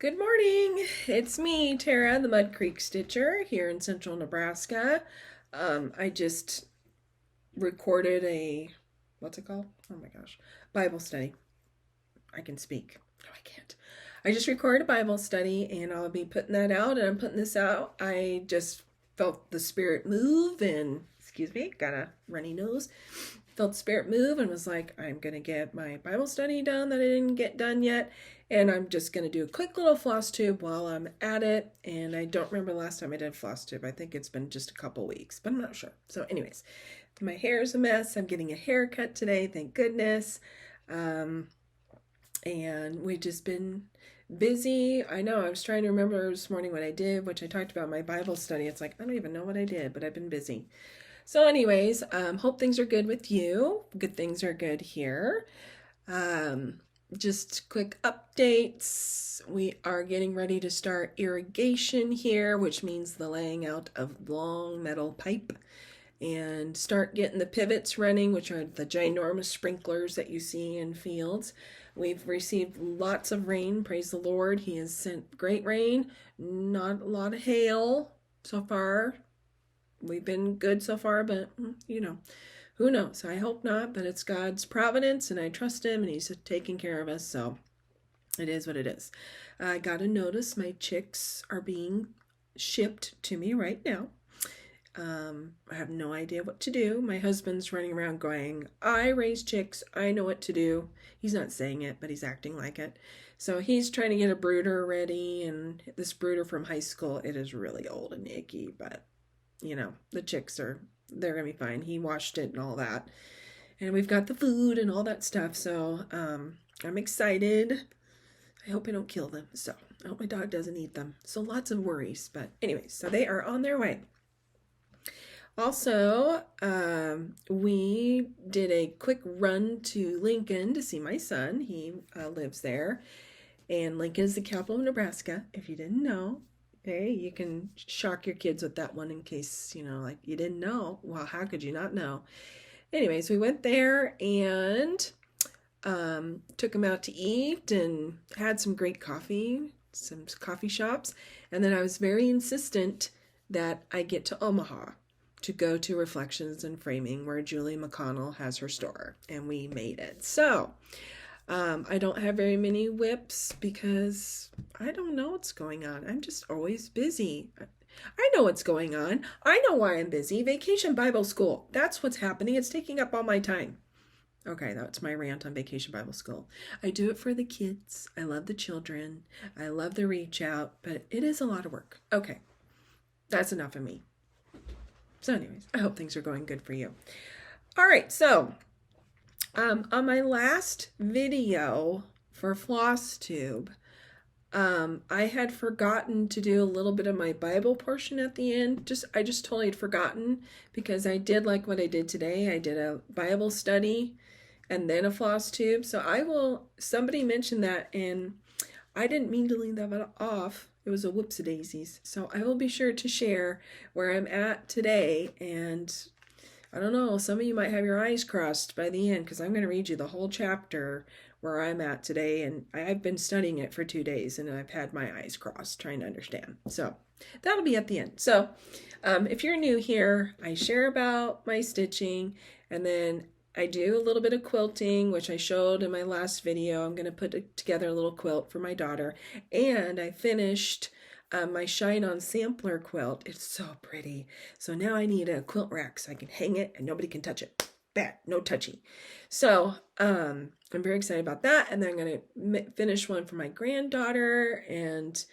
Good morning. It's me, Tara, the Mudcreek Stitcher here in central Nebraska. I just recorded what's it called? Oh my gosh, Bible study. I can speak. No, I can't. I just recorded a Bible study and I'll be putting that out, and I'm putting this out. I just felt the Spirit move and, excuse me, got a runny nose. Felt the Spirit move and was like, I'm going to get my Bible study done that I didn't get done yet. And I'm just going to do a quick little floss tube while I'm at it. And I don't remember the last time I did floss tube. I think it's been just a couple weeks, but I'm not sure. So anyways, my hair is a mess. I'm getting a haircut today, thank goodness. And we've just been busy. I know, I was trying to remember this morning what I did, which I talked about in my Bible study. It's like, I don't even know what I did, but I've been busy. So anyways, hope things are good with you. Good things are good here. Just quick updates. We are getting ready to start irrigation here, which means the laying out of long metal pipe, and start getting the pivots running, which are the ginormous sprinklers that you see in fields. We've received lots of rain, praise the Lord. He has sent great rain, not a lot of hail so far. We've been good so far, but who knows? I hope not, but it's God's providence and I trust him and he's taking care of us. So it is what it is. I got a notice my chicks are being shipped to me right now. I have no idea what to do. My husband's running around going, I raise chicks. I know what to do. He's not saying it, but he's acting like it. So he's trying to get a brooder ready, and this brooder from high school, it is really old and icky, but the chicks they're gonna be fine. He washed it and all that. And we've got the food and all that stuff. So I'm excited. I hope I don't kill them. So I hope my dog doesn't eat them. So lots of worries. But anyways, so they are on their way. Also, we did a quick run to Lincoln to see my son. He lives there. And Lincoln is the capital of Nebraska, if you didn't know. Okay, you can shock your kids with that one in case, like you didn't know. Well, how could you not know? Anyways, we went there and took them out to eat and had some great coffee, some coffee shops. And then I was very insistent that I get to Omaha to go to Reflections and Framing, where Julie McConnell has her store. And we made it. So I don't have very many WIPS because I don't know what's going on. I'm just always busy. I know what's going on. I know why I'm busy. Vacation Bible School. That's what's happening. It's taking up all my time. Okay, that's my rant on Vacation Bible School. I do it for the kids. I love the children. I love the reach out, but it is a lot of work. Okay, that's enough of me. So anyways, I hope things are going good for you. All right, so on my last video for Flosstube, I had forgotten to do a little bit of my Bible portion at the end. I just totally had forgotten, because I did like what I did today. I did a Bible study and then a Flosstube. So somebody mentioned that and I didn't mean to leave that off. It was a whoopsie-daisies. So I will be sure to share where I'm at today, and I don't know, some of you might have your eyes crossed by the end, because I'm going to read you the whole chapter where I'm at today, and I've been studying it for 2 days, and I've had my eyes crossed trying to understand. So that'll be at the end. So if you're new here, I share about my stitching, and then I do a little bit of quilting, which I showed in my last video. I'm going to put together a little quilt for my daughter, and I finished my Shine On sampler quilt. It's so pretty. So now I need a quilt rack so I can hang it and nobody can touch it. Bad, no touchy. So I'm very excited about that. And then I'm going to finish one for my granddaughter, and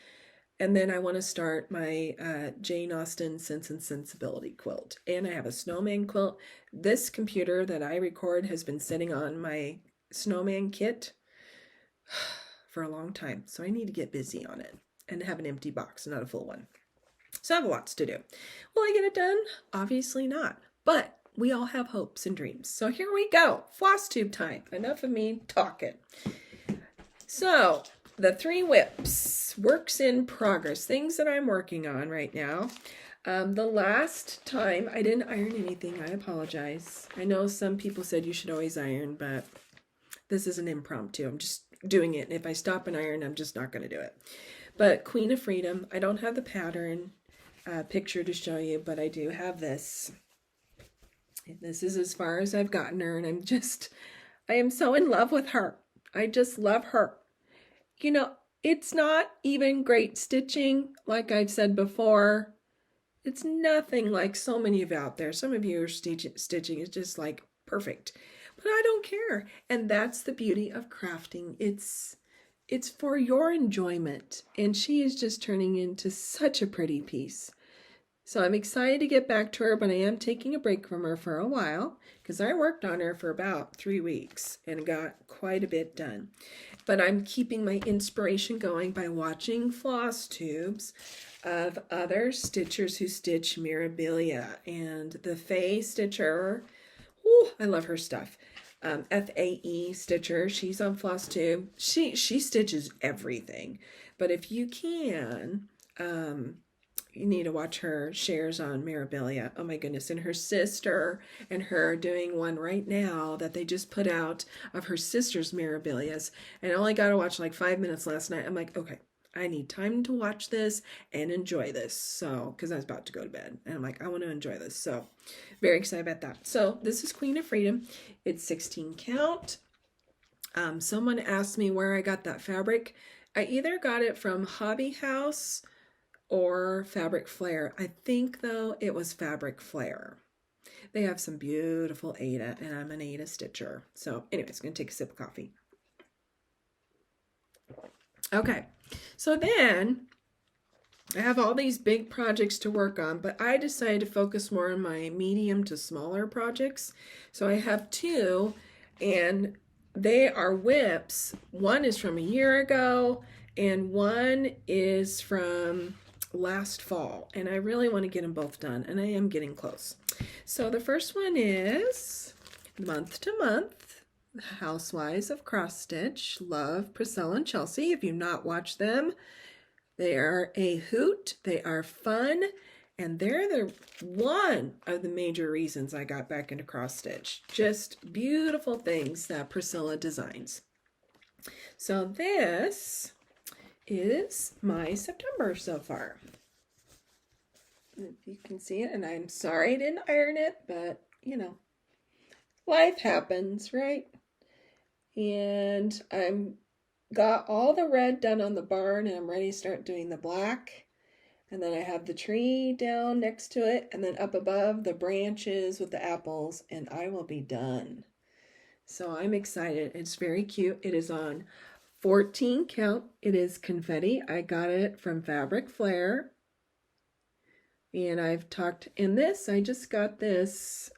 then I want to start my Jane Austen Sense and Sensibility quilt. And I have a snowman quilt. This computer that I record has been sitting on my snowman kit for a long time. So I need to get busy on it and have an empty box, not a full one. So I have lots to do. Will I get it done? Obviously not. But we all have hopes and dreams. So here we go. Flosstube time. Enough of me talking. So the 3 WIPS, works in progress, things that I'm working on right now. The last time I didn't iron anything. I apologize. I know some people said you should always iron, but this is an impromptu. I'm just doing it. And if I stop and iron, I'm just not going to do it. But Queen of Freedom, I don't have the pattern picture to show you, but I do have this. And this is as far as I've gotten her, and I am so in love with her. I just love her. You know, it's not even great stitching, like I've said before. It's nothing like so many of you out there. Some of you are stitching is just like perfect, but I don't care. And that's the beauty of crafting. It's for your enjoyment. And she is just turning into such a pretty piece. So I'm excited to get back to her, but I am taking a break from her for a while because I worked on her for about 3 weeks and got quite a bit done. But I'm keeping my inspiration going by watching Flosstubes of other stitchers who stitch Mirabilia. And the Faye Stitcher, I love her stuff. FAE Stitcher, she's on Flosstube. She stitches everything. But if you can, you need to watch her shares on Mirabilia. Oh my goodness. And her sister and her doing one right now that they just put out of her sister's Mirabilias. And I only got to watch like 5 minutes last night. I'm like, okay, I need time to watch this and enjoy this. So, because I was about to go to bed. And I'm like, I want to enjoy this. So, very excited about that. So, this is Queen of Freedom. It's 16 count. Someone asked me where I got that fabric. I either got it from Hobby House or Fabric Flare. I think, though, it was Fabric Flare. They have some beautiful Aida, and I'm an Aida stitcher. So, anyways, I'm going to take a sip of coffee. Okay, so then I have all these big projects to work on, but I decided to focus more on my medium to smaller projects. So I have 2, and they are WIPS. One is from a year ago, and one is from last fall, and I really want to get them both done, and I am getting close. So the first one is Month to Month, Housewives of Cross Stitch. Love Priscilla and Chelsea. If you've not watched them, they are a hoot. They are fun, and they're the one of the major reasons I got back into cross stitch. Just beautiful things that Priscilla designs. So this is my September so far. If you can see it, and I'm sorry I didn't iron it, but you know, life happens, right? And I'm got all the red done on the barn, and I'm ready to start doing the black. And then I have the tree down next to it, and then up above the branches with the apples, and I will be done. So I'm excited. It's very cute. It is on 14 count. It is confetti. I got it from Fabric Flare. And I've talked in this. I just got this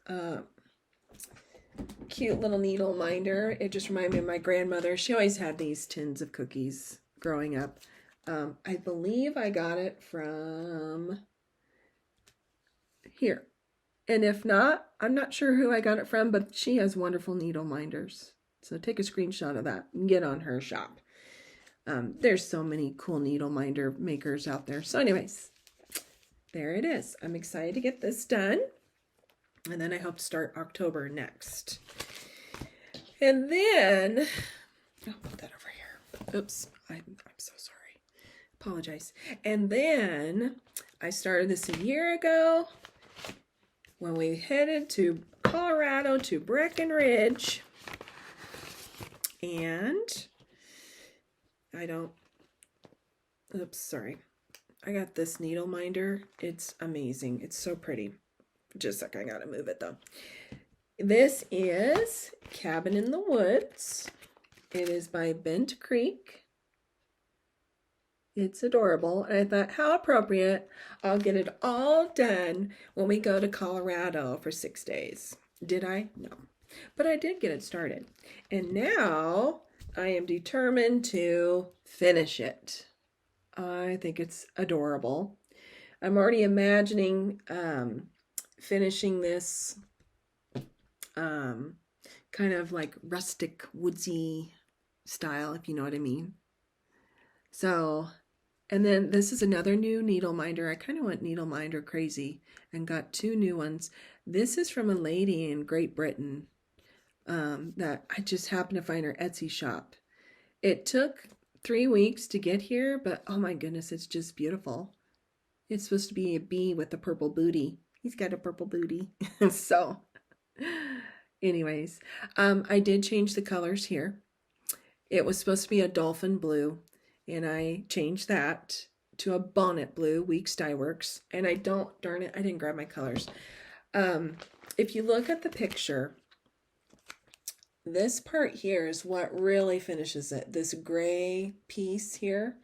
cute little needle minder. It just reminded me of my grandmother. She always had these tins of cookies growing up. I believe I got it from here. And if not, I'm not sure who I got it from, but she has wonderful needle minders. So take a screenshot of that and get on her shop. There's so many cool needle minder makers out there. So anyways, there it is. I'm excited to get this done. And then I hope to start October next. And then, I'll put that over here. Oops, I'm so sorry. Apologize. And then I started this a year ago when we headed to Colorado to Breckenridge. And I got this needle minder. It's amazing. It's so pretty. Just a second, I gotta move it though. This is Cabin in the Woods. It is by Mudcreek. It's adorable. And I thought, how appropriate. I'll get it all done when we go to Colorado for 6 days. Did I? No. But I did get it started. And now I am determined to finish it. I think it's adorable. I'm already imagining finishing this kind of like rustic, woodsy style, if you know what I mean. So, and then this is another new needle minder. I kind of went needle minder crazy and got 2 new ones. This is from a lady in Great Britain that I just happened to find her Etsy shop. It took 3 weeks to get here, but oh my goodness, it's just beautiful. It's supposed to be a bee with a purple booty. He's got a purple booty. So, anyways, I did change the colors here. It was supposed to be a dolphin blue, and I changed that to a bonnet blue, Weeks Dye Works. And darn it, I didn't grab my colors. If you look at the picture, this part here is what really finishes it, this gray piece here.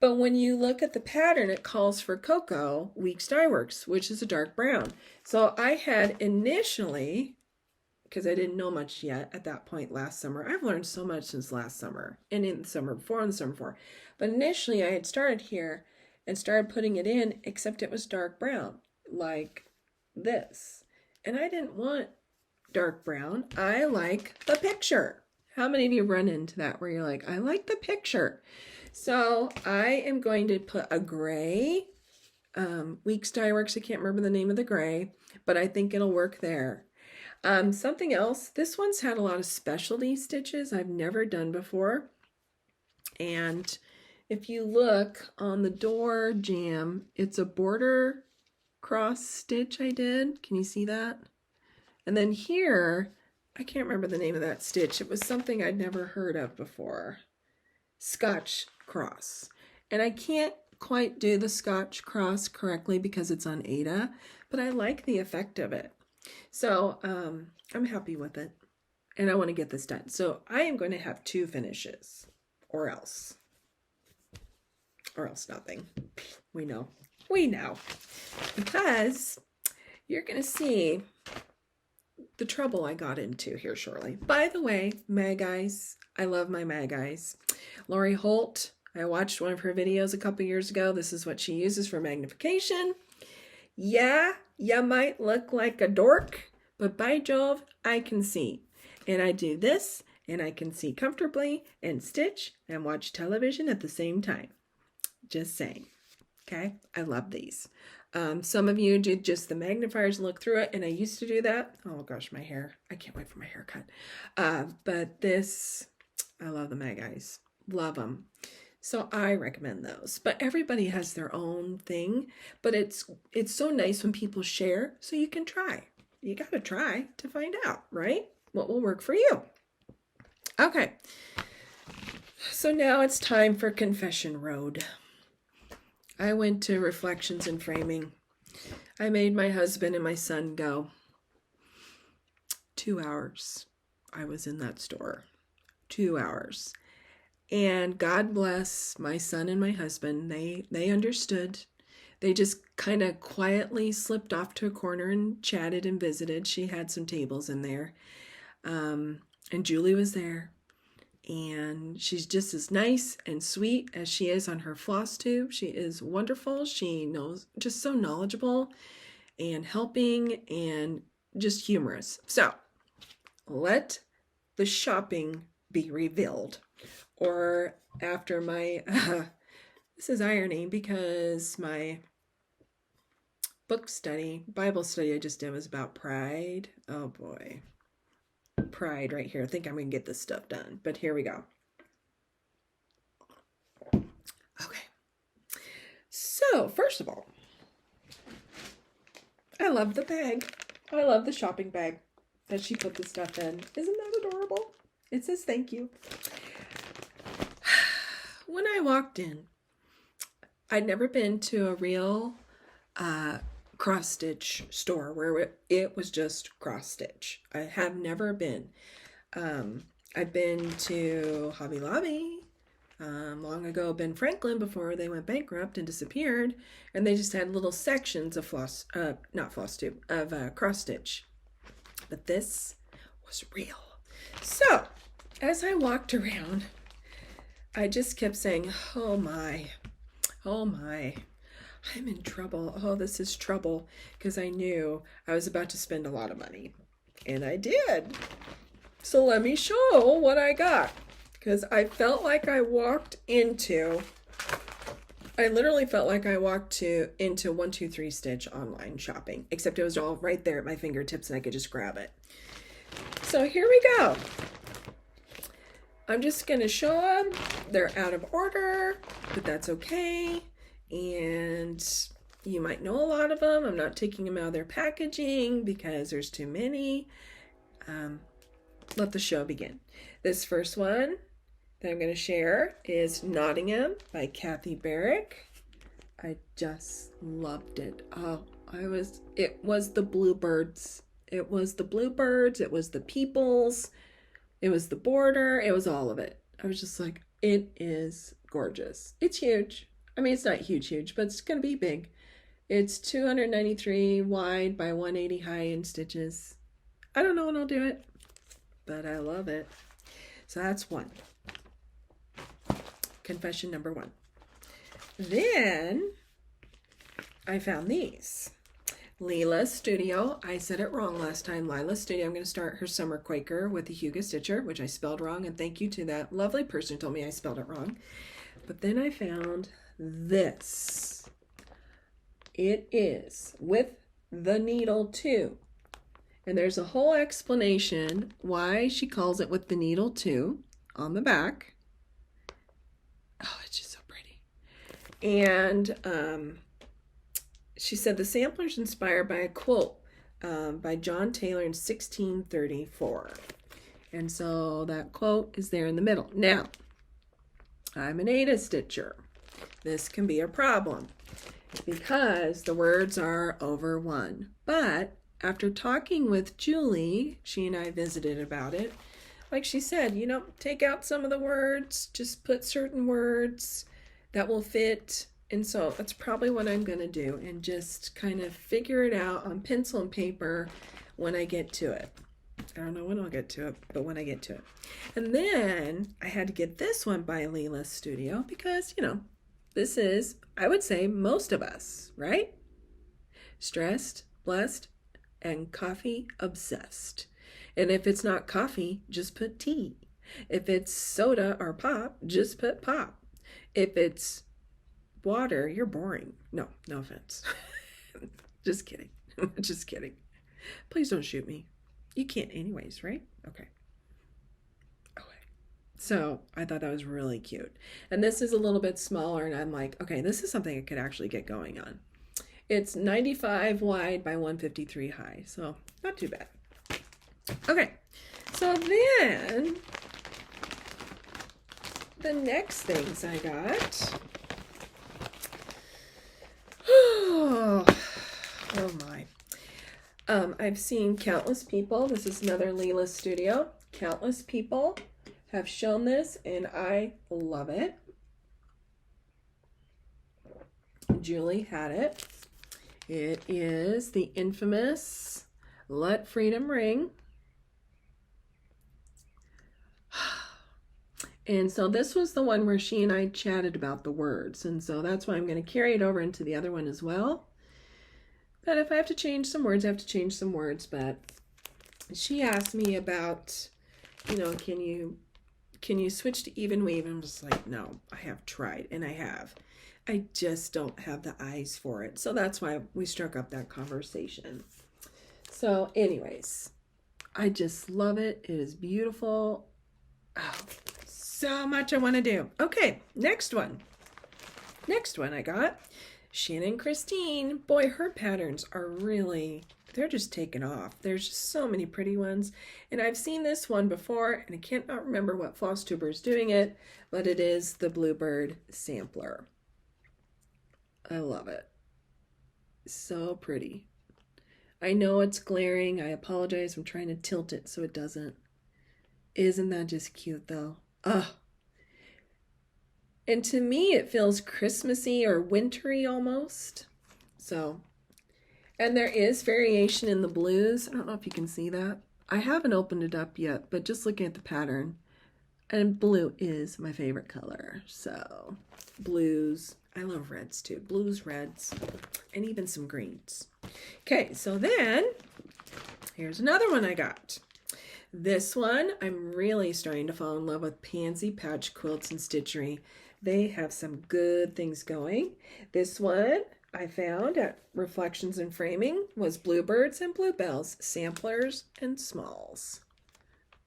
But when you look at the pattern, it calls for Cocoa Weeks Dye Works, which is a dark brown. So I had initially, because I didn't know much yet at that point last summer. I've learned so much since last summer and in the summer before and the summer before. But initially I had started here and started putting it in, except it was dark brown like this. And I didn't want dark brown. I like the picture. How many of you run into that where you're like, I like the picture? So I am going to put a gray, Weeks Dye Works. I can't remember the name of the gray, but I think it'll work there. Something else, this one's had a lot of specialty stitches I've never done before. And if you look on the door jamb, it's a border cross stitch I did. Can you see that? And then here, I can't remember the name of that stitch. It was something I'd never heard of before. Scotch cross. And I can't quite do the Scotch cross correctly because it's on Ada, but I like the effect of it. So I'm happy with it, and I want to get this done. So I am going to have 2 finishes, or else nothing. We know, because you're going to see the trouble I got into here shortly. By the way, mag eyes, I love my mag eyes. Lori Holt, I watched one of her videos a couple years ago. This is what she uses for magnification. Yeah, you might look like a dork, but by Jove, I can see. And I do this, and I can see comfortably and stitch and watch television at the same time. Just saying. Okay, I love these. Some of you do just the magnifiers, look through it, and I used to do that. Oh gosh, my hair. I can't wait for my haircut. But this, I love the mag eyes. Love them. So I recommend those. But everybody has their own thing. But it's so nice when people share, so you can try. You got to try to find out, right? What will work for you. Okay. So now it's time for Confession Road. I went to Reflections and Framing. I made my husband and my son go. 2 hours I was in that store. 2 hours. And God bless my son and my husband. They understood. They just kind of quietly slipped off to a corner and chatted and visited. She had some tables in there. And Julie was there. And she's just as nice and sweet as she is on her Flosstube. She is wonderful. She knows, just so knowledgeable and helping and just humorous. So let the shopping be revealed. Or after my, this is irony because my Bible study I just did was about pride. Oh boy. Pride right here. I think I'm going to get this stuff done. But here we go. Okay. So, first of all, I love the bag. I love the shopping bag that she put the stuff in. Isn't that adorable? It says thank you. When I walked in, I'd never been to a real cross stitch store where it was just cross stitch. I have never been. I've been to Hobby Lobby long ago, Ben Franklin, before they went bankrupt and disappeared, and they just had little sections of cross stitch. But this was real. So as I walked around, I just kept saying, oh my, I'm in trouble. Oh, this is trouble, because I knew I was about to spend a lot of money. And I did. So let me show what I got, because I felt like I literally felt like I walked into 1 2 3 Stitch online shopping, except it was all right there at my fingertips and I could just grab it. So here we go. I'm just going to show them. They're out of order, but that's okay. And you might know a lot of them. I'm not taking them out of their packaging because there's too many. Let the show begin. This first one that I'm going to share is Nottingham by Kathy Barrick. I just loved it. Oh, it was the bluebirds. It was the bluebirds. It was the peoples. It was the border. It was all of it. I was just like, it is gorgeous. It's huge. I mean, it's not huge, but it's going to be big. It's 293 wide by 180 high in stitches. I don't know when I'll do it, but I love it. So that's one. Confession number one. Then I found these. Lila's Studio. I said it wrong last time. Lila's Studio. I'm going to start her Summer Quaker with the Hugo Stitcher, which I spelled wrong. And thank you to that lovely person who told me I spelled it wrong. But then I found this. It is with the needle too. And there's a whole explanation why she calls it with the needle too on the back. Oh, it's just so pretty. And she said the sampler is inspired by a quote by John Taylor in 1634. And so that quote is there in the middle. Now, I'm an Ada stitcher. This can be a problem because the words are over one. But after talking with Julie, she and I visited about it. Like she said, you know, take out some of the words, just put certain words that will fit. And so that's probably what I'm going to do and just kind of figure it out on pencil and paper when I get to it. I don't know when I'll get to it, but when I get to it. And then I had to get this one by Lila's Studio because, you know, this is, I would say, most of us, right? Stressed, blessed, and coffee obsessed. And if it's not coffee, just put tea. If it's soda or pop, just put pop. If it's water, you're boring. No offense. Just kidding. Just kidding. Please don't shoot me. You can't anyways, right? Okay. So I thought that was really cute. And this is a little bit smaller and I'm like, okay, this is something I could actually get going on. It's 95 wide by 153 high. So not too bad. Okay. So then the next things I got. Oh my. I've seen countless people. This is another Lila's Studio. Countless people have shown this and I love it. Julie had it. It is the infamous Let Freedom Ring. And so this was the one where she and I chatted about the words. And so that's why I'm going to carry it over into the other one as well. But if I have to change some words, I have to change some words. But she asked me about, you know, can you switch to even weave? And I'm just like, no, I have tried and I have. I just don't have the eyes for it. So that's why we struck up that conversation. So anyways, I just love it. It is beautiful. Oh, so much I want to do. Okay, next one. Next one I got. Shannon Christine. Boy, her patterns are really, they're just taken off. There's just so many pretty ones. And I've seen this one before, and I can't remember what Flosstuber is doing it, but it is the Bluebird sampler. I love it. So pretty. I know it's glaring. I apologize. I'm trying to tilt it so it doesn't. Isn't that just cute though? Oh. And to me, it feels Christmassy or wintry almost. So, and there is variation in the blues. I don't know if you can see that. I haven't opened it up yet, but just looking at the pattern, and blue is my favorite color. So, blues. I love reds too. Blues, reds, and even some greens. Okay, so then, here's another one I got. This one, I'm really starting to fall in love with Pansy Patch Quilts and Stitchery. They have some good things going. This one I found at Reflections and Framing was Bluebirds and Bluebells, samplers and smalls.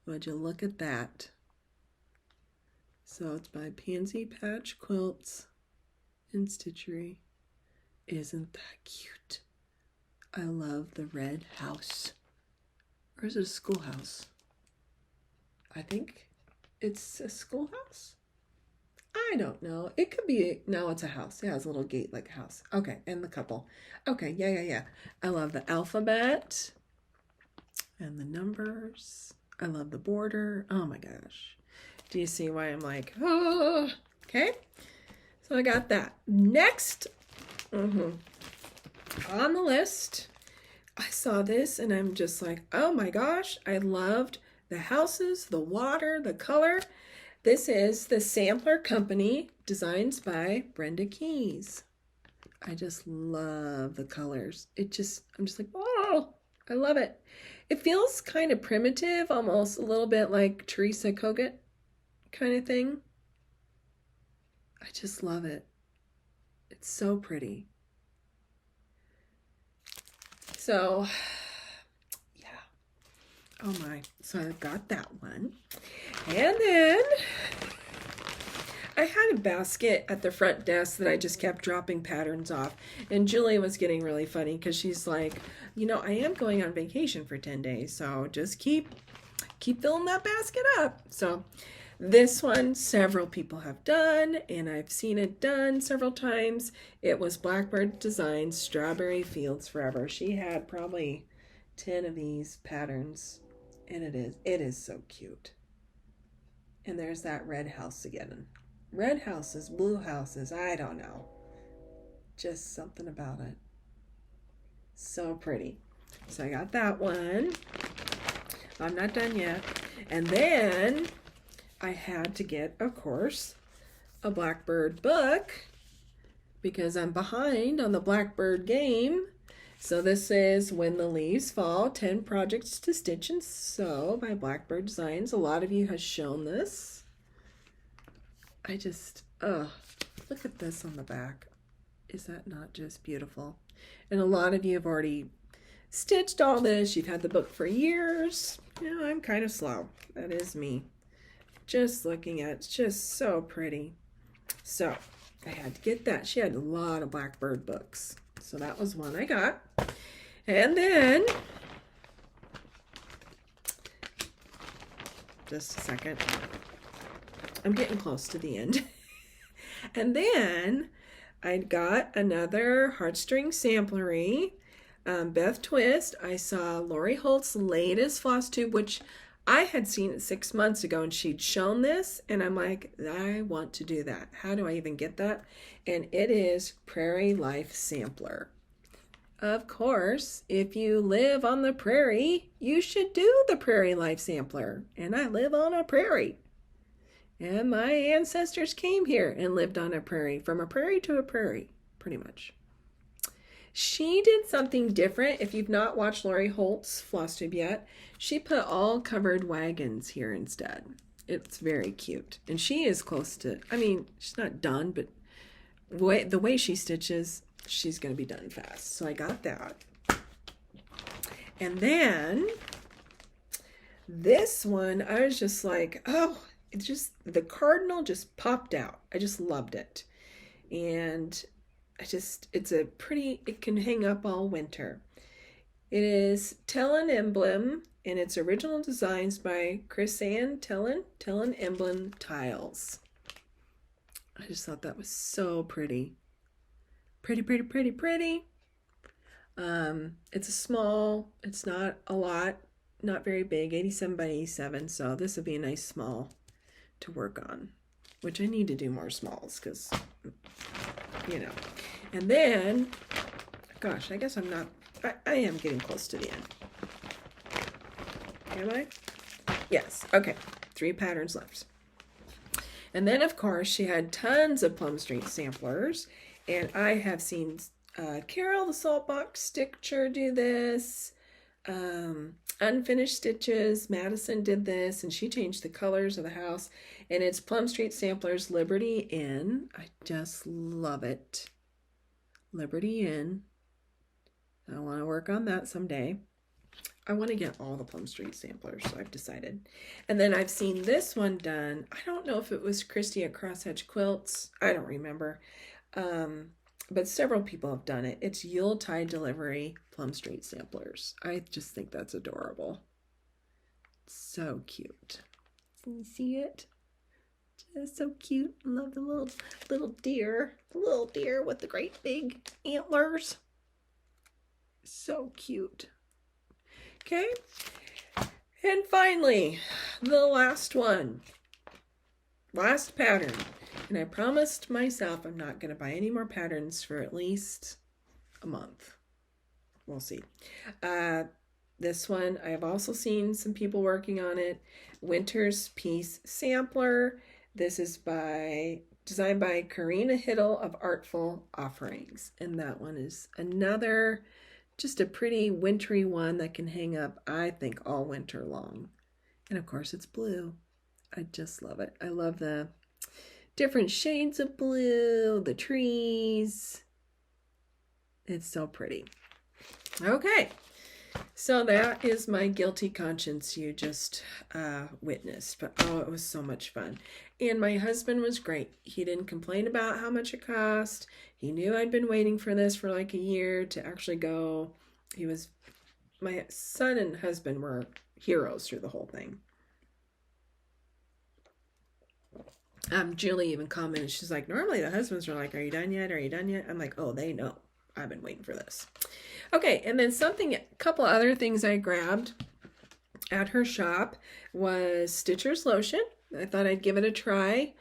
Would you look at that? So it's by Pansy Patch Quilts and Stitchery. Isn't that cute? I love the red house. Or is it a schoolhouse? I think it's a schoolhouse. I don't know. It could be, no, it's a house. Yeah, it's a little gate like a house. Okay, and the couple. Okay, yeah. I love the alphabet and the numbers. I love the border. Oh my gosh. Do you see why I'm like, oh, okay? So I got that. Next, on the list, I saw this and I'm just like, oh my gosh, I loved the houses, the water, the color. This is the Sampler Company, designs by Brenda Keys. I just love the colors. I'm just like, oh, I love it. It feels kind of primitive, almost a little bit like Teresa Kogut kind of thing. I just love it. It's so pretty. So, yeah. Oh my. So I got that one. And then I had a basket at the front desk that I just kept dropping patterns off. And Julie was getting really funny because she's like, you know, I am going on vacation for 10 days. So just keep filling that basket up. So this one, several people have done, and I've seen it done several times. It was Blackbird Designs Strawberry Fields Forever. She had probably 10 of these patterns, and it is so cute. And there's that red house again. Red houses, blue houses, I don't know. Just something about it. So pretty. So I got that one. I'm not done yet. And then I had to get, of course, a Blackbird book because I'm behind on the Blackbird game. So this is When the Leaves Fall, 10 Projects to Stitch and Sew by Blackbird Designs. A lot of you have shown this. I just, look at this on the back. Is that not just beautiful? And a lot of you have already stitched all this. You've had the book for years. You know, I'm kind of slow. That is me. Just looking at it, it's just so pretty. So I had to get that. She had a lot of Blackbird books. So that was one I got. And then, just a second. I'm getting close to the end. And then I got another heartstring samplery. Beth Twist. I saw Lori Holt's latest Flosstube, which I had seen it 6 months ago, and she'd shown this, and I'm like, I want to do that. How do I even get that? And it is Prairie Life Sampler. Of course, if you live on the prairie, you should do the Prairie Life Sampler. And I live on a prairie. And my ancestors came here and lived on a prairie, from a prairie to a prairie, pretty much. She did something different. If you've not watched Lori Holt's Flosstube yet, she put all covered wagons here instead. It's very cute. And she is close to, I mean, she's not done, but the way she stitches, she's going to be done fast. So I got that. And then this one, I was just like, oh, it's just, the cardinal just popped out. I just loved it. And it's a pretty, it can hang up all winter. It is Tellin Emblem, and it's original designs by Chris-Ann Tellin Emblem Tiles. I just thought that was so pretty. Pretty. It's a small, it's not a lot, not very big, 87 by 87, so this would be a nice small to work on, which I need to do more smalls because, you know. And then, gosh, I guess I'm not, I am getting close to the end. Am I? Yes, okay, 3 patterns left. And then, of course, she had tons of Plum Street samplers, and I have seen Carol, the Saltbox Stitcher, do this. Unfinished Stitches, Madison did this, and she changed the colors of the house. And it's Plum Street Samplers Liberty Inn. I just love it. Liberty Inn. I want to work on that someday. I want to get all the Plum Street samplers, so I've decided. And then I've seen this one done. I don't know if it was Christy at Crosshatch Quilts. I don't remember. But several people have done it. It's Yuletide Delivery Plum Street samplers. I just think that's adorable. So cute. Can you see it? Just so cute. Love the little deer. The little deer with the great big antlers. So cute. Okay. And finally, the last one. Last pattern. And I promised myself I'm not going to buy any more patterns for at least a month. We'll see. This one, I've also seen some people working on it. Winter's Peace Sampler. This is designed by Karina Hiddle of Artful Offerings. And that one is another, just a pretty wintry one that can hang up, I think, all winter long. And of course, it's blue. I just love it. I love the different shades of blue, the trees. It's so pretty. Okay. So that is my guilty conscience you just witnessed. But oh, it was so much fun. And my husband was great. He didn't complain about how much it cost. He knew I'd been waiting for this for like a year to actually go. My son and husband were heroes through the whole thing. Julie even commented, she's like, normally the husbands are like, are you done yet? Are you done yet? I'm like, oh, they know. I've been waiting for this. Okay, and then a couple other things I grabbed at her shop was Stitcher's Lotion. I thought I'd give it a try.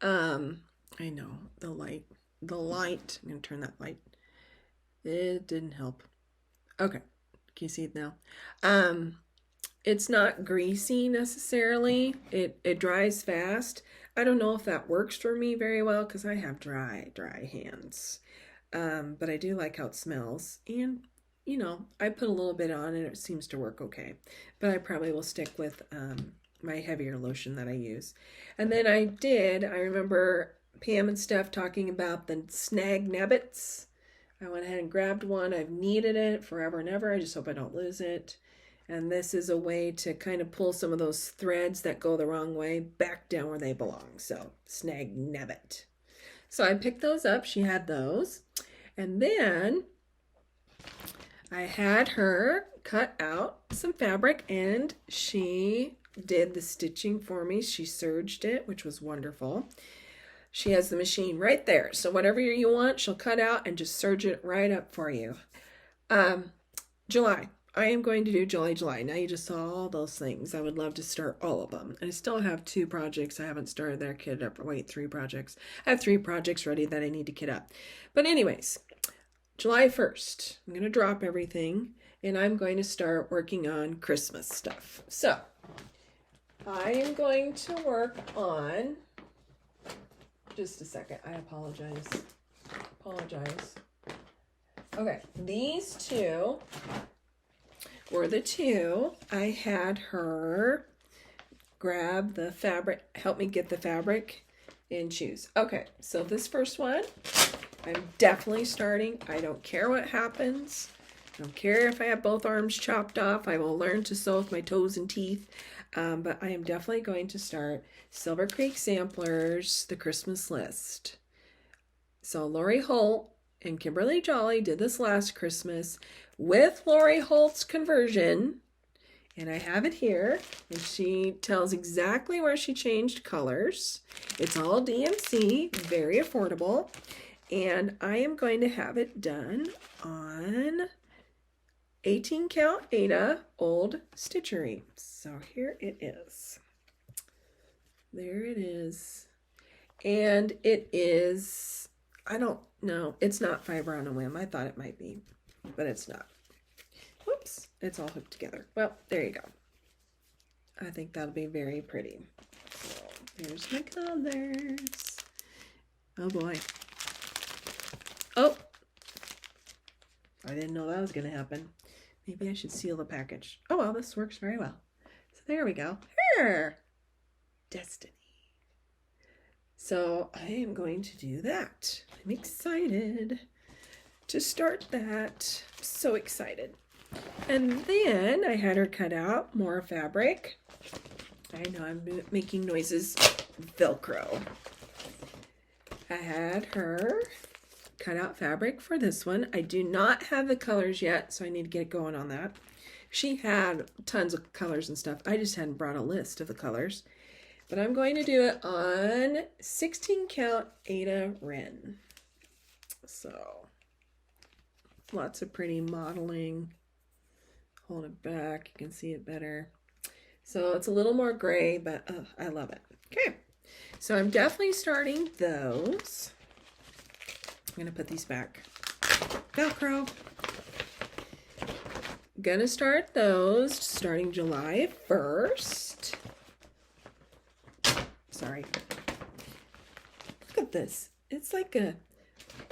I know, the light. I'm going to turn that light. It didn't help. Okay, can you see it now? It's not greasy necessarily. It dries fast. I don't know if that works for me very well because I have dry hands. But I do like how it smells. And, you know, I put a little bit on and it seems to work okay. But I probably will stick with my heavier lotion that I use. And then I remember Pam and Steph talking about the Snag Nabbits. I went ahead and grabbed one. I've needed it forever and ever. I just hope I don't lose it. And this is a way to kind of pull some of those threads that go the wrong way back down where they belong. So, Snag Nabbit. So I picked those up. She had those. And then I had her cut out some fabric and she did the stitching for me. She serged it, which was wonderful. She has the machine right there. So whatever you want, she'll cut out and just serge it right up for you. July. I am going to do July. Now you just saw all those things. I would love to start all of them. And I still have 2 projects I haven't started that are kitted up. Wait, 3 projects. I have 3 projects ready that I need to kit up. But anyways, July 1st, I'm going to drop everything and I'm going to start working on Christmas stuff. So I am going to work on, just a second, I apologize. Okay, these 2 were the 2. I had her grab the fabric, help me get the fabric and choose. Okay, so this first one, I'm definitely starting. I don't care what happens. I don't care if I have both arms chopped off. I will learn to sew with my toes and teeth. But I am definitely going to start Silver Creek Samplers, the Christmas list. So Lori Holt and Kimberly Jolly did this last Christmas with Lori Holt's conversion. And I have it here. And she tells exactly where she changed colors. It's all DMC, very affordable. And I am going to have it done on 18 count Ada Old Stitchery. So here it is. There it is. And it is, I don't know, it's not fiber on a whim. I thought it might be, but it's not. Whoops, it's all hooked together. Well, there you go. I think that'll be very pretty. So there's my colors. Oh boy. Oh, I didn't know that was going to happen. Maybe I should seal the package. Oh, well, this works very well. So there we go. Here. Destiny. So I am going to do that. I'm excited to start that. I'm so excited. And then I had her cut out more fabric. I know I'm making noises. Velcro. I had her cut out fabric for this one. I do not have the colors yet, so I need to get going on that. She had tons of colors and stuff. I just hadn't brought a list of the colors. But I'm going to do it on 16 count Aida Wren. So, lots of pretty modeling. Hold it back, you can see it better. So it's a little more gray, but I love it. Okay, so I'm definitely starting those. I'm gonna put these back. Velcro. Gonna start those starting July 1st. Sorry. Look at this. It's like a,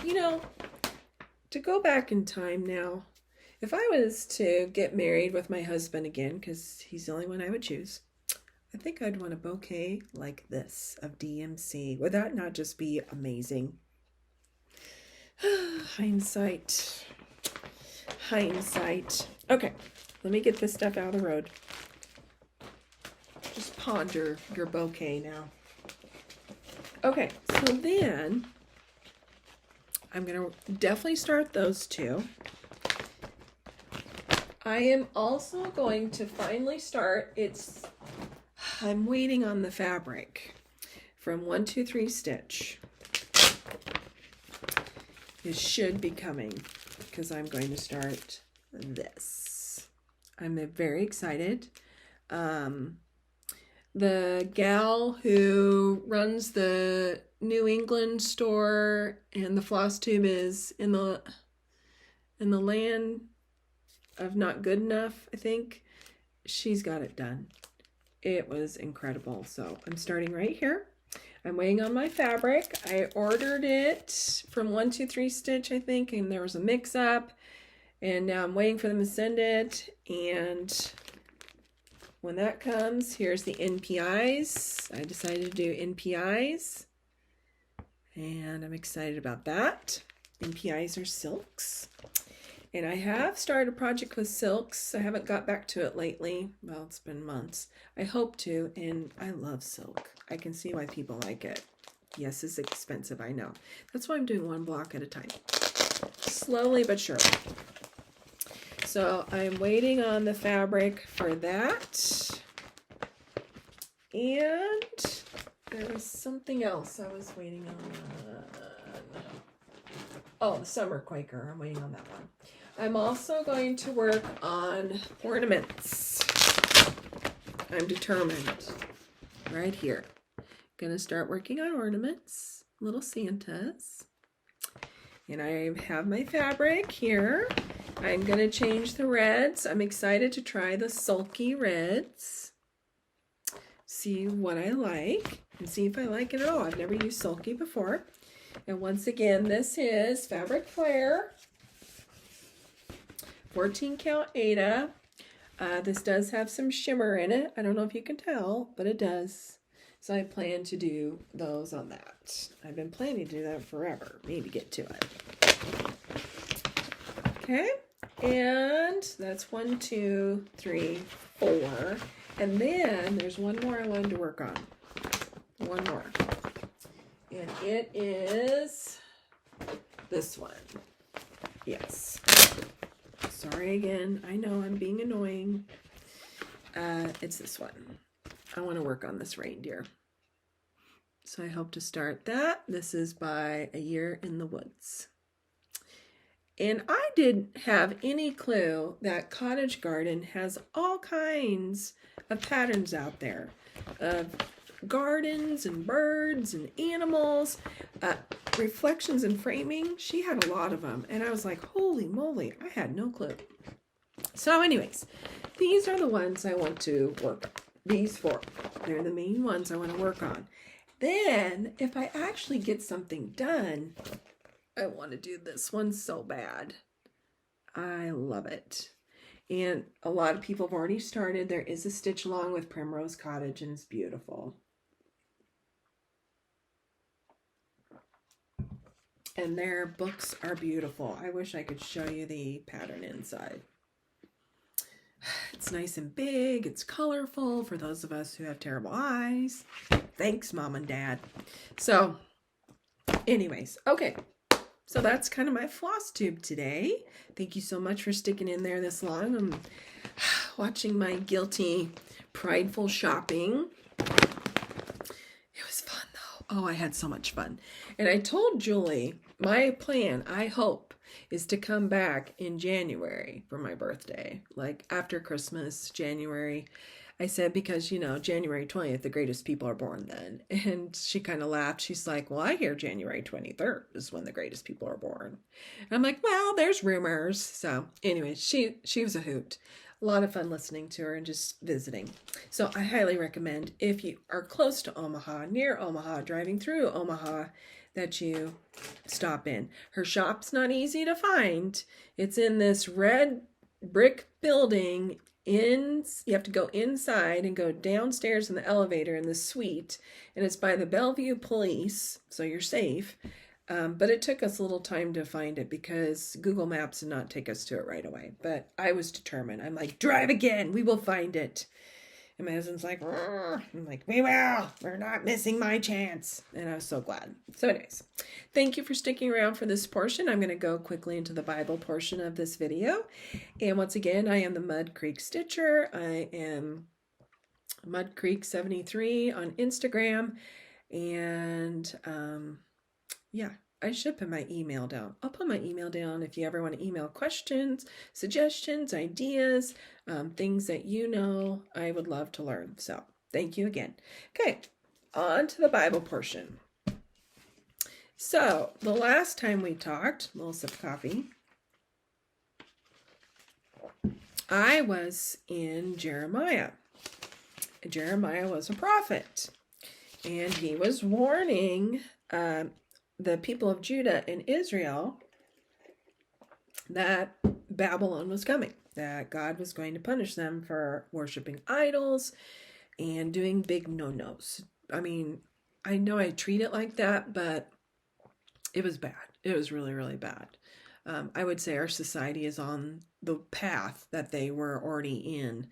you know, to go back in time now, if I was to get married with my husband again, because he's the only one I would choose, I think I'd want a bouquet like this of DMC. Would that not just be amazing? Hindsight. Hindsight. Okay, let me get this stuff out of the road. Just ponder your bouquet now. Okay, so then I'm going to definitely start those two. I am also going to finally start, I'm waiting on the fabric from 1, 2, 3 stitch. It should be coming because I'm going to start this. I'm very excited. The gal who runs the New England store and the Flosstube is in the land of not good enough, I think. She's got it done. It was incredible. So I'm starting right here. I'm waiting on my fabric. I ordered it from 1, 2, 3 stitch, I think, and there was a mix up. And now I'm waiting for them to send it. And when that comes, here's the NPIs. I decided to do NPIs. And I'm excited about that. NPIs are silks. And I have started a project with silks. I haven't got back to it lately. Well, it's been months. I hope to, and I love silk. I can see why people like it. Yes, it's expensive, I know. That's why I'm doing one block at a time. Slowly but surely. So I'm waiting on the fabric for that. And there was something else I was waiting on. Oh, the Summer Quaker. I'm waiting on that one. I'm also going to work on ornaments. I'm determined. Right here. Gonna start working on ornaments. Little Santas. And I have my fabric here. I'm gonna change the reds. I'm excited to try the sulky reds. See what I like. And see if I like it at all. I've never used sulky before. And once again, this is Fabric Flare. 14 count Aida. This does have some shimmer in it. I don't know if you can tell, but it does. So I plan to do those on that. I've been planning to do that forever. Need to get to it. Okay. And that's 1, 2, 3, 4. And then there's one more I wanted to work on. One more. And it is this one. Yes. Sorry again. I know I'm being annoying. It's this one. I want to work on this reindeer. So I hope to start that. This is by A Year in the Woods. And I didn't have any clue that Cottage Garden has all kinds of patterns out there of gardens and birds and animals, reflections and framing. She had a lot of them. And I was like, holy moly, I had no clue. So anyways, these are the ones I want to work on. These 4. They're the main ones I want to work on. Then, if I actually get something done, I want to do this one so bad. I love it. And a lot of people have already started. There is a stitch along with Primrose Cottage, and it's beautiful. And their books are beautiful. I wish I could show you the pattern inside. It's nice and big. It's colorful for those of us who have terrible eyes. Thanks, Mom and Dad. So, anyways, okay. So that's kind of my floss tube today. Thank you so much for sticking in there this long. I'm watching my guilty, prideful shopping. It was fun though. Oh, I had so much fun. And I told Julie, my plan, I hope, is to come back in January for my birthday. Like after Christmas, January. I said, because, January 20th, the greatest people are born then. And she kind of laughed. She's like, well, I hear January 23rd is when the greatest people are born. And I'm like, well, there's rumors. So anyway, she was a hoot. A lot of fun listening to her and just visiting. So I highly recommend, if you are close to Omaha, near Omaha, driving through Omaha, that you stop in. Her shop's not easy to find. It's in this red brick building. You have to go inside and go downstairs in the elevator in the suite, and it's by the Bellevue Police, so you're safe. But it took us a little time to find it because Google Maps did not take us to it right away. But I was determined. I'm like, drive again. We will find it. And my husband's like, I'm like, we will. We're not missing my chance. And I was so glad. So anyways, thank you for sticking around for this portion. I'm going to go quickly into the Bible portion of this video. And once again, I am the Mudcreek Stitcher. I am Mudcreek73 on Instagram. And yeah, I should put my email down. I'll put my email down if you ever want to email questions, suggestions, ideas, things that I would love to learn. So thank you again. Okay, on to the Bible portion. So the last time we talked, a little sip of coffee, I was in Jeremiah. Jeremiah was a prophet, and he was warning the people of Judah and Israel that Babylon was coming, that God was going to punish them for worshiping idols and doing big no-nos. I mean, I know I treat it like that, but it was bad. It was really, really bad. I would say our society is on the path that they were already in.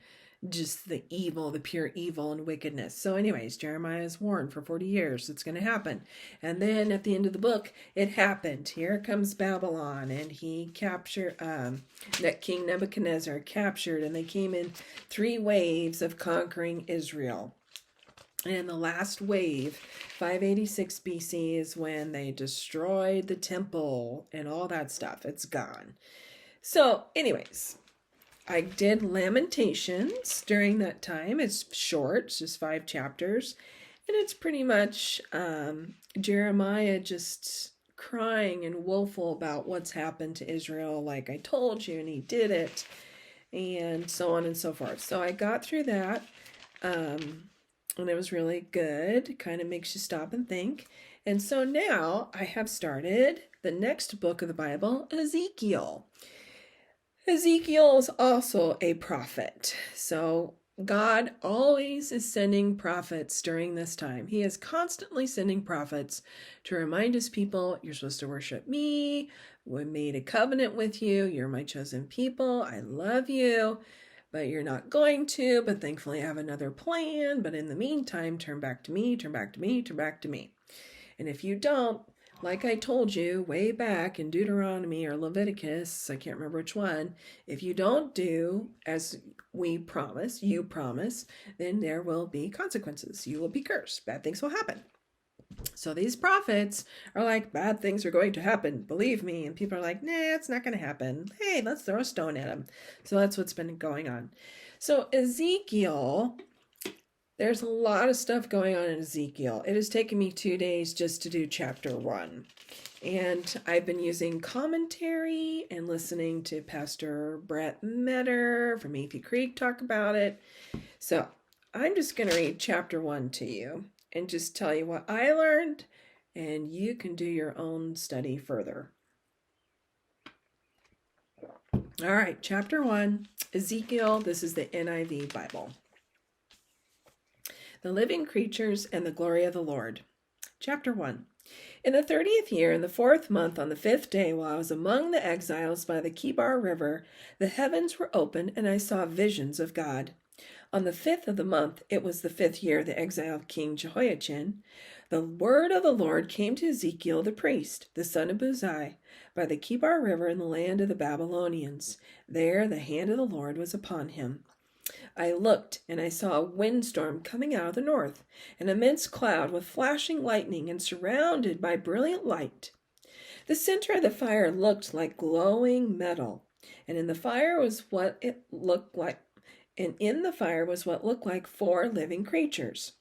Just the evil, the pure evil and wickedness. So anyways, Jeremiah is warned for 40 years it's going to happen. And then at the end of the book, it happened. Here comes Babylon, and he captured, that King Nebuchadnezzar captured, and they came in 3 waves of conquering Israel. And the last wave, 586 BC, is when they destroyed the temple and all that stuff. It's gone. So anyways, I did Lamentations during that time. It's short, it's just 5 chapters. And it's pretty much Jeremiah just crying and woeful about what's happened to Israel, like I told you, and he did it, and so on and so forth. So I got through that, and it was really good. It kind of makes you stop and think. And so now I have started the next book of the Bible, Ezekiel. Ezekiel is also a prophet. So God always is sending prophets during this time. He is constantly sending prophets to remind his people, you're supposed to worship me. We made a covenant with you. You're my chosen people. I love you, but you're not going to. But thankfully I have another plan. But in the meantime, turn back to me, turn back to me, turn back to me. And if you don't, like I told you way back in Deuteronomy or Leviticus, I can't remember which one, if you don't do as we promise, you promise, then there will be consequences. You will be cursed. Bad things will happen. So these prophets are like, bad things are going to happen, believe me. And people are like, nah, it's not going to happen. Hey, let's throw a stone at them. So that's what's been going on. So Ezekiel, there's a lot of stuff going on in Ezekiel. It has taken me 2 days just to do chapter 1. And I've been using commentary and listening to Pastor Brett Metter from Mudcreek Creek talk about it. So I'm just going to read chapter 1 to you and just tell you what I learned, and you can do your own study further. All right, chapter 1, Ezekiel. This is the NIV Bible. The living creatures and the glory of the Lord. Chapter 1. In the 30th year, in the 4th month, on the 5th day, while I was among the exiles by the Kibar River, the heavens were opened, and I saw visions of God. On the 5th of the month, it was the 5th year of the exile of King Jehoiachin, the word of the Lord came to Ezekiel the priest, the son of Buzi, by the Kibar River in the land of the Babylonians. There the hand of the Lord was upon him. I looked, and I saw a windstorm coming out of the north, an immense cloud with flashing lightning and surrounded by brilliant light. The center of the fire looked like glowing metal, and in the fire was what looked like 4 living creatures.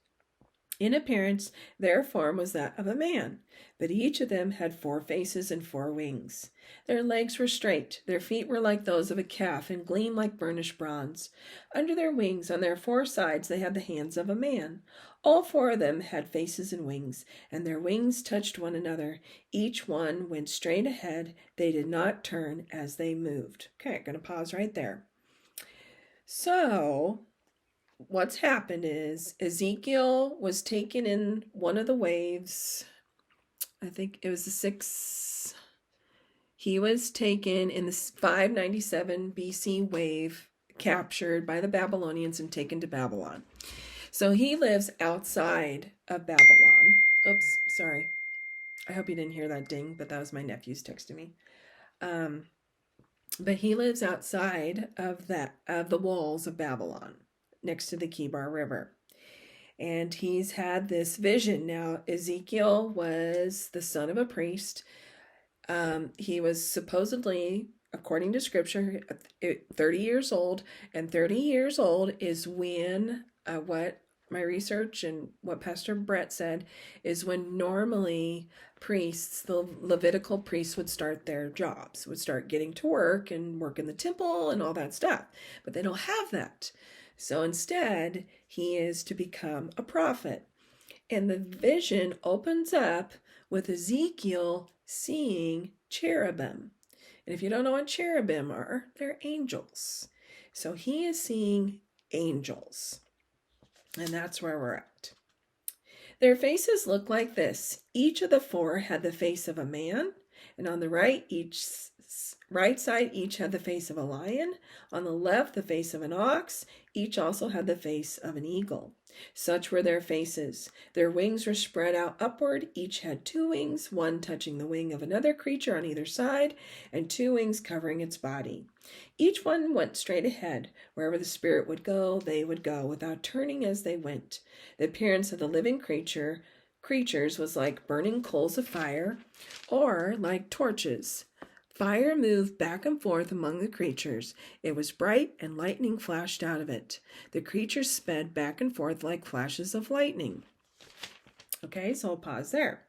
In appearance, their form was that of a man, but each of them had 4 faces and 4 wings. Their legs were straight, their feet were like those of a calf and gleamed like burnished bronze. Under their wings, on their 4 sides, they had the hands of a man. All 4 of them had faces and wings, and their wings touched one another. Each one went straight ahead. They did not turn as they moved. Okay, I'm going to pause right there. So, what's happened is Ezekiel was taken in one of the waves. I think it was the 6th. He was taken in the 597 BC wave, captured by the Babylonians and taken to Babylon. So he lives outside of Babylon. Oops, sorry. I hope you didn't hear that ding, but that was my nephew's texting me. But he lives outside of the walls of Babylon, next to the Kibar River. And he's had this vision. Now, Ezekiel was the son of a priest. He was supposedly, according to scripture, 30 years old. And 30 years old is when, what my research and what Pastor Brett said, is when normally priests, the Levitical priests, would start their jobs, would start getting to work and work in the temple and all that stuff. But they don't have that. So instead, he is to become a prophet. And the vision opens up with Ezekiel seeing cherubim. And if you don't know what cherubim are, they're angels. So he is seeing angels. And that's where we're at. Their faces look like this. Each of the 4 had the face of a man, and on the right side each had the face of a lion. On the left, the face of an ox. Each also had the face of an eagle. Such were their faces. Their wings were spread out upward. Each had 2 wings, one touching the wing of another creature on either side, and 2 wings covering its body. Each one went straight ahead. Wherever the spirit would go, they would go, without turning as they went. The appearance of the living creatures was like burning coals of fire, or like torches. Fire moved back and forth among the creatures. It was bright, and lightning flashed out of it. The creatures sped back and forth like flashes of lightning. Okay, so I'll pause there.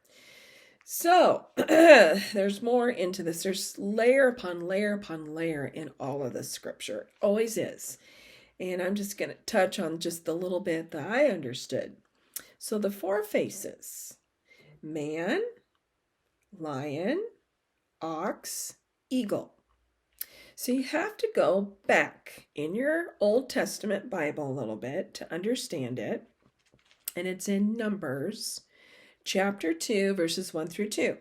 So, there's more into this. There's layer upon layer upon layer in all of the scripture. Always is. And I'm just going to touch on just the little bit that I understood. So the 4 faces: man, lion, ox, eagle. So you have to go back in your Old Testament Bible a little bit to understand it. And it's in Numbers chapter 2, verses 1 through 2.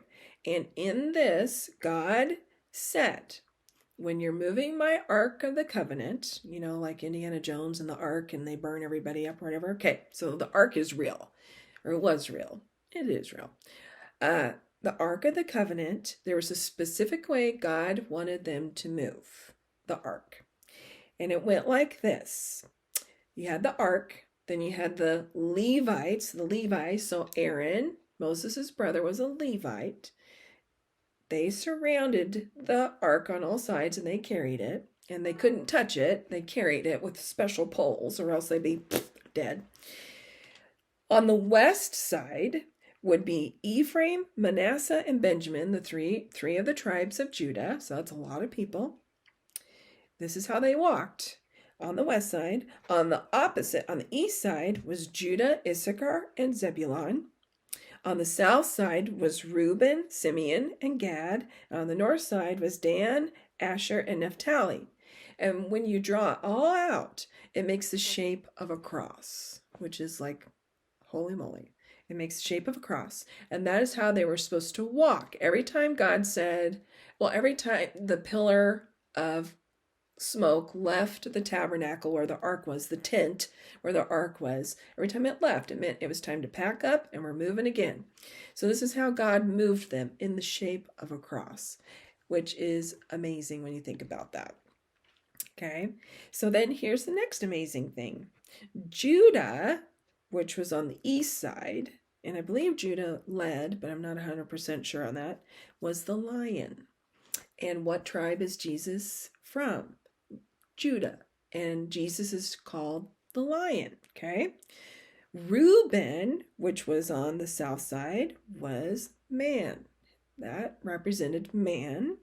And in this, God said, when you're moving my Ark of the Covenant, you know, like Indiana Jones and the Ark, and they burn everybody up or whatever. Okay, so the Ark is real, or it was real. It is real. The Ark of the Covenant, there was a specific way God wanted them to move the Ark. And it went like this. You had the Ark, then you had the Levites, so Aaron, Moses' brother, was a Levite. They surrounded the Ark on all sides, and they carried it. And they couldn't touch it. They carried it with special poles, or else they'd be dead. On the west side would be Ephraim, Manasseh, and Benjamin, the three of the tribes of Judah. So that's a lot of people. This is how they walked. On the west side, on the east side was Judah, Issachar, and Zebulun. On the south side was Reuben, Simeon, and Gad. And on the north side was Dan, Asher, and Naphtali. And when you draw it all out, it makes the shape of a cross, which is like, holy moly. It makes the shape of a cross. And that is how they were supposed to walk. Every time God said, well, every time the pillar of smoke left the tabernacle where the ark was, the tent where the ark was, every time it left, it meant it was time to pack up and we're moving again. So this is how God moved them, in the shape of a cross, which is amazing when you think about that. Okay, so then here's the next amazing thing. Judah, which was on the east side, and I believe Judah led, but I'm not 100% sure on that, was the lion. And what tribe is Jesus from? Judah. And Jesus is called the lion, okay? Reuben, which was on the south side, was man. That represented man.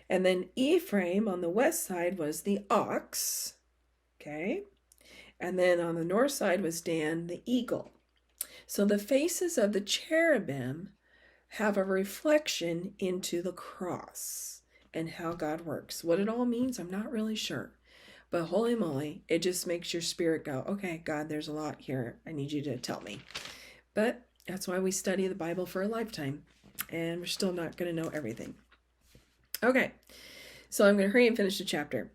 And then Ephraim on the west side was the ox, okay? And then on the north side was Dan, the eagle. So the faces of the cherubim have a reflection into the cross and how God works. What it all means, I'm not really sure. But holy moly, it just makes your spirit go, okay, God, there's a lot here. I need you to tell me. But that's why we study the Bible for a lifetime. And we're still not going to know everything. Okay, so I'm going to hurry and finish the chapter.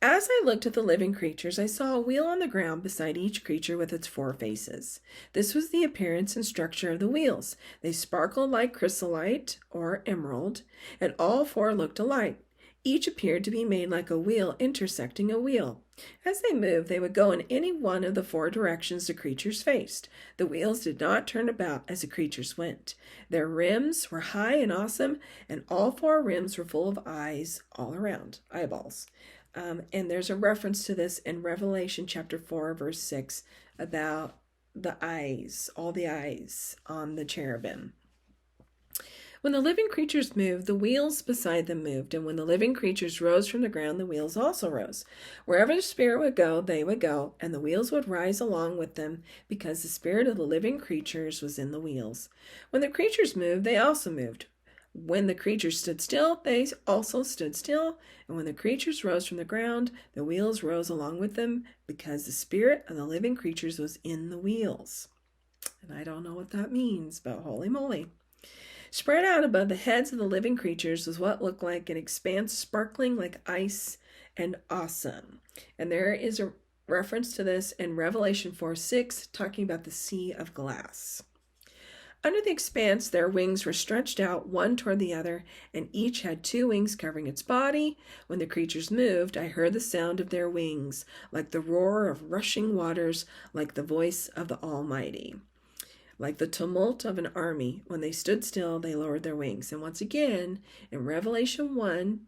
As I looked at the living creatures, I saw a wheel on the ground beside each creature with its 4 faces. This was the appearance and structure of the wheels. They sparkled like chrysolite or emerald, and all 4 looked alike. Each appeared to be made like a wheel intersecting a wheel. As they moved, they would go in any one of the 4 directions the creatures faced. The wheels did not turn about as the creatures went. Their rims were high and awesome, and all 4 rims were full of eyes all around, eyeballs. And there's a reference to this in Revelation chapter 4, verse 6, about the eyes, all the eyes on the cherubim. When the living creatures moved, the wheels beside them moved, and when the living creatures rose from the ground, the wheels also rose. Wherever the Spirit would go, they would go, and the wheels would rise along with them, because the spirit of the living creatures was in the wheels. When the creatures moved, they also moved. When the creatures stood still, they also stood still, and when the creatures rose from the ground, the wheels rose along with them, because the spirit of the living creatures was in the wheels. And I don't know what that means, but holy moly. Spread out above the heads of the living creatures was what looked like an expanse sparkling like ice and awesome. And there is a reference to this in Revelation 4:6, talking about the sea of glass. Under the expanse, their wings were stretched out one toward the other, and each had 2 wings covering its body. When the creatures moved, I heard the sound of their wings, like the roar of rushing waters, like the voice of the Almighty. Like the tumult of an army. When they stood still, they lowered their wings. And once again, in Revelation 1,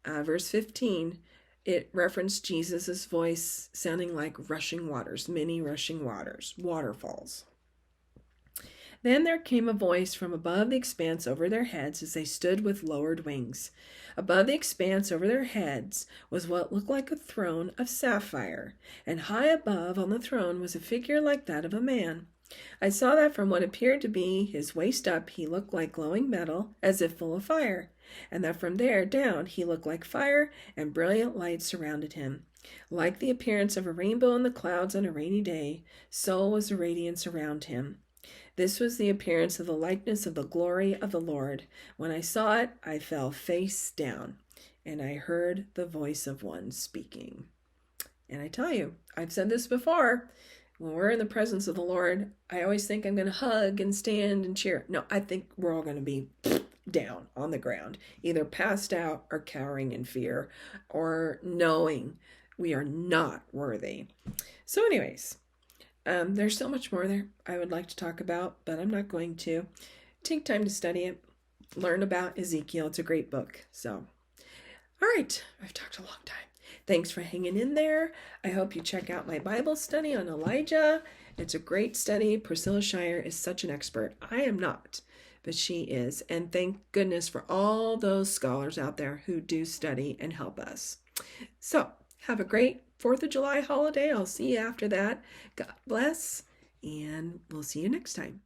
verse 15, it referenced Jesus' voice sounding like rushing waters, many rushing waters, waterfalls. Then there came a voice from above the expanse over their heads as they stood with lowered wings. Above the expanse over their heads was what looked like a throne of sapphire, and high above on the throne was a figure like that of a man. I saw that from what appeared to be his waist up, he looked like glowing metal, as if full of fire, and that from there down he looked like fire, and brilliant light surrounded him. Like the appearance of a rainbow in the clouds on a rainy day, so was the radiance around him. This was the appearance of the likeness of the glory of the Lord. When I saw it, I fell face down, and I heard the voice of one speaking. And I tell you, I've said this before, when we're in the presence of the Lord, I always think I'm going to hug and stand and cheer. No, I think we're all going to be down on the ground, either passed out or cowering in fear, or knowing we are not worthy. So anyways, there's so much more there I would like to talk about, but I'm not going to. Take time to study it. Learn about Ezekiel. It's a great book. So, all right, I've talked a long time. Thanks for hanging in there. I hope you check out my Bible study on Elijah. It's a great study. Priscilla Shire is such an expert. I am not, but she is. And thank goodness for all those scholars out there who do study and help us. So, have a great 4th of July holiday. I'll see you after that. God bless, and we'll see you next time.